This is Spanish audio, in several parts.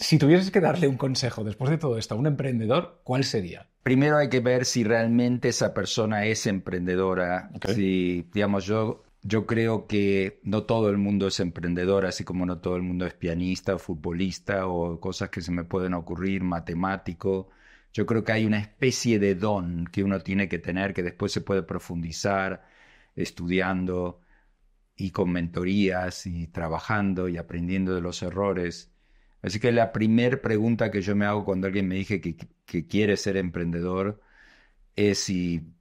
Si tuvieses que darle un consejo después de todo esto a un emprendedor, ¿cuál sería? Primero hay que ver si realmente esa persona es emprendedora. Ok. Si, digamos, yo creo que no todo el mundo es emprendedor, así como no todo el mundo es pianista, futbolista o cosas que se me pueden ocurrir, matemático. Yo creo que hay una especie de don que uno tiene que tener que después se puede profundizar estudiando y con mentorías y trabajando y aprendiendo de los errores. Así que la primer pregunta que yo me hago cuando alguien me dice que quiere ser emprendedor es si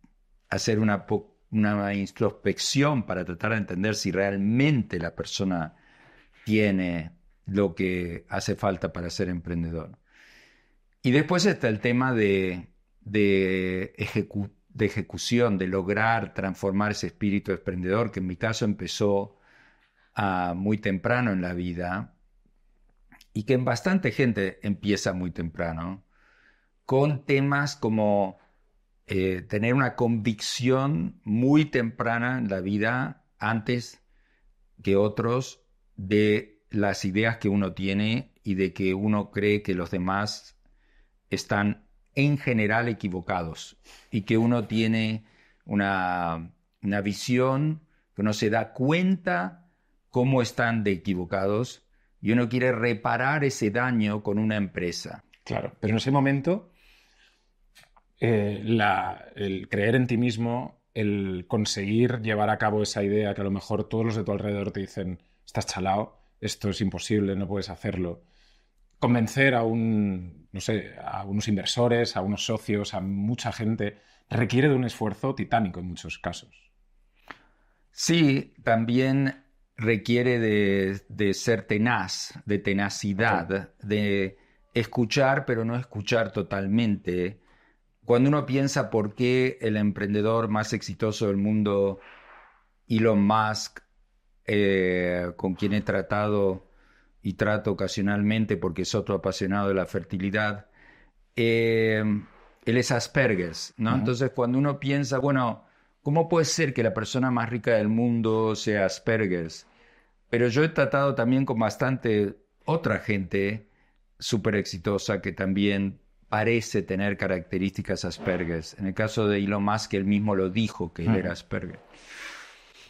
hacer una introspección para tratar de entender si realmente la persona tiene lo que hace falta para ser emprendedor. Y después está el tema de ejecución, de lograr transformar ese espíritu emprendedor, que en mi caso empezó muy temprano en la vida y que en bastante gente empieza muy temprano, con temas como tener una convicción muy temprana en la vida, antes que otros, de las ideas que uno tiene y de que uno cree que los demás están en general equivocados y que uno tiene una visión que uno se da cuenta cómo están de equivocados y uno quiere reparar ese daño con una empresa. Claro, pero en ese momento, el creer en ti mismo, el conseguir llevar a cabo esa idea que a lo mejor todos los de tu alrededor te dicen, estás chalao, esto es imposible, no puedes hacerlo. Convencer a no sé, a unos inversores, a unos socios, a mucha gente, requiere de un esfuerzo titánico en muchos casos. Sí, también requiere de ser tenaz, de Ok. tenacidad, de escuchar, pero no escuchar totalmente. Cuando uno piensa por qué el emprendedor más exitoso del mundo, Elon Musk, con quien he tratado y trato ocasionalmente porque es otro apasionado de la fertilidad, eh, él es Asperger's, ¿no? Ujú. Entonces, cuando uno piensa, bueno, ¿cómo puede ser que la persona más rica del mundo sea Asperger's? Pero yo he tratado también con bastante otra gente súper exitosa que también parece tener características Asperger's. En el caso de Elon Musk, él mismo lo dijo que él era Ujú. Asperger.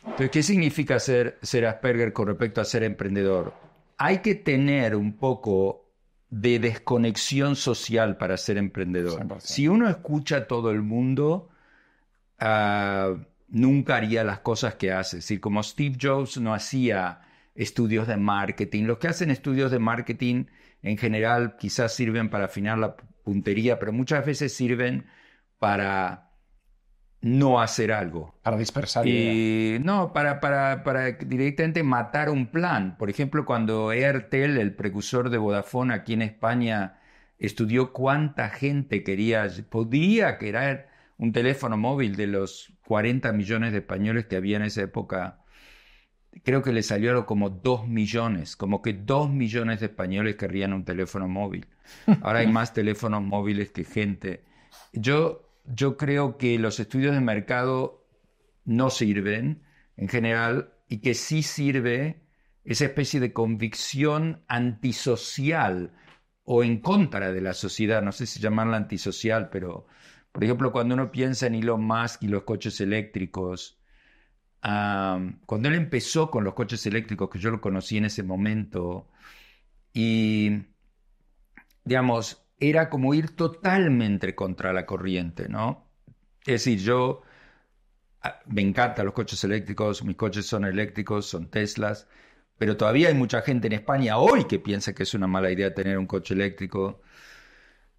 Entonces, ¿qué significa ser Asperger con respecto a ser emprendedor? Hay que tener un poco de desconexión social para ser emprendedor. 100%. Si uno escucha a todo el mundo, ah, nunca haría las cosas que hace. Es decir, como Steve Jobs no hacía estudios de marketing. Los que hacen estudios de marketing en general quizás sirven para afinar la puntería, pero muchas veces sirven para no hacer algo. Para dispersar idea. Y no, para directamente matar un plan. Por ejemplo, cuando Airtel, el precursor de Vodafone aquí en España, estudió cuánta gente podía querer un teléfono móvil de los 40 millones de españoles que había en esa época, creo que le salió algo como 2 millones, como que 2 millones de españoles querrían un teléfono móvil. Ahora hay más teléfonos móviles que gente. Yo creo que los estudios de mercado no sirven en general y que sí sirve esa especie de convicción antisocial o en contra de la sociedad, no sé si llamarla antisocial, pero por ejemplo cuando uno piensa en Elon Musk y los coches eléctricos, cuando él empezó con los coches eléctricos, que yo lo conocí en ese momento, y digamos, era como ir totalmente contra la corriente, ¿no? Es decir, me encantan los coches eléctricos, mis coches son eléctricos, son Teslas, pero todavía hay mucha gente en España hoy que piensa que es una mala idea tener un coche eléctrico.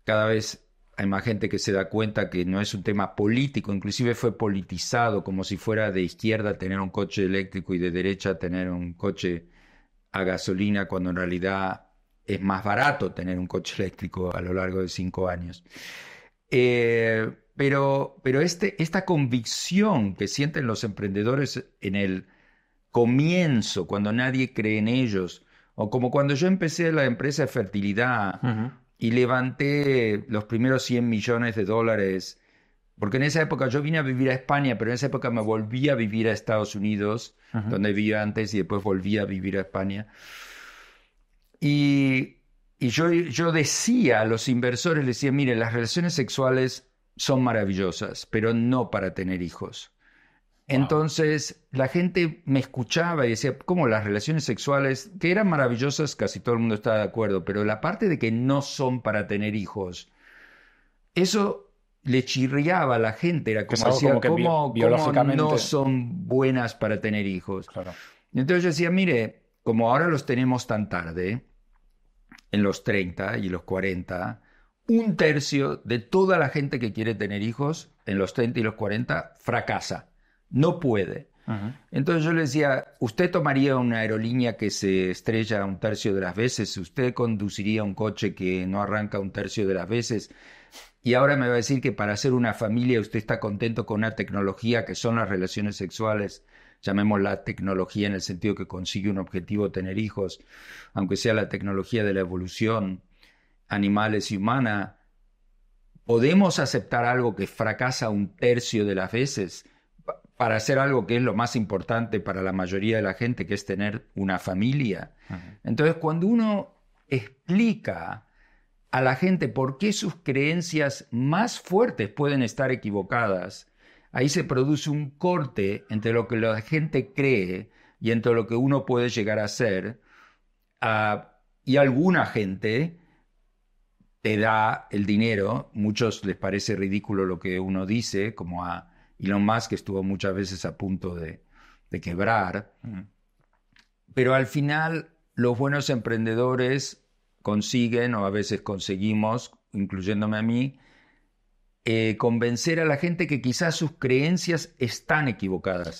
Cada vez hay más gente que se da cuenta que no es un tema político, inclusive fue politizado como si fuera de izquierda tener un coche eléctrico y de derecha tener un coche a gasolina, cuando en realidad es más barato tener un coche eléctrico a lo largo de 5 años. Pero esta convicción que sienten los emprendedores en el comienzo, cuando nadie cree en ellos, o como cuando yo empecé la empresa de fertilidad Ujú. y levanté los primeros 100 millones de dólares, porque en esa época yo vine a vivir a España, pero en esa época me volví a vivir a Estados Unidos, Ujú. donde vivía antes y después volví a vivir a España. Y Y yo decía a los inversores, les decía, mire, las relaciones sexuales son maravillosas, pero no para tener hijos. Wow. Entonces la gente me escuchaba y decía, ¿cómo las relaciones sexuales, que eran maravillosas, casi todo el mundo estaba de acuerdo, pero la parte de que no son para tener hijos, eso le chirriaba a la gente, era Que es como algo decía, como que ¿cómo no biológicamente. son buenas para tener hijos? Claro. Y entonces yo decía, mire, como ahora los tenemos tan tarde, en los 30 y los 40, un tercio de toda la gente que quiere tener hijos en los 30 y los 40 fracasa, no puede. Ujú. Entonces yo le decía, ¿usted tomaría una aerolínea que se estrella un tercio de las veces? ¿Usted conduciría un coche que no arranca un tercio de las veces? Y ahora me va a decir que para hacer una familia usted está contento con una tecnología que son las relaciones sexuales, llamémosla tecnología en el sentido que consigue un objetivo, tener hijos, aunque sea la tecnología de la evolución, animales y humana. ¿Podemos aceptar algo que fracasa un tercio de las veces para hacer algo que es lo más importante para la mayoría de la gente, que es tener una familia? Ujú. Entonces, cuando uno explica a la gente por qué sus creencias más fuertes pueden estar equivocadas, ahí se produce un corte entre lo que la gente cree y entre lo que uno puede llegar a ser. Y alguna gente te da el dinero, muchos les parece ridículo lo que uno dice, como a Elon Musk, que estuvo muchas veces a punto de quebrar, Ujú. pero al final los buenos emprendedores consiguen, o a veces conseguimos, incluyéndome a mí, convencer a la gente que quizás sus creencias están equivocadas.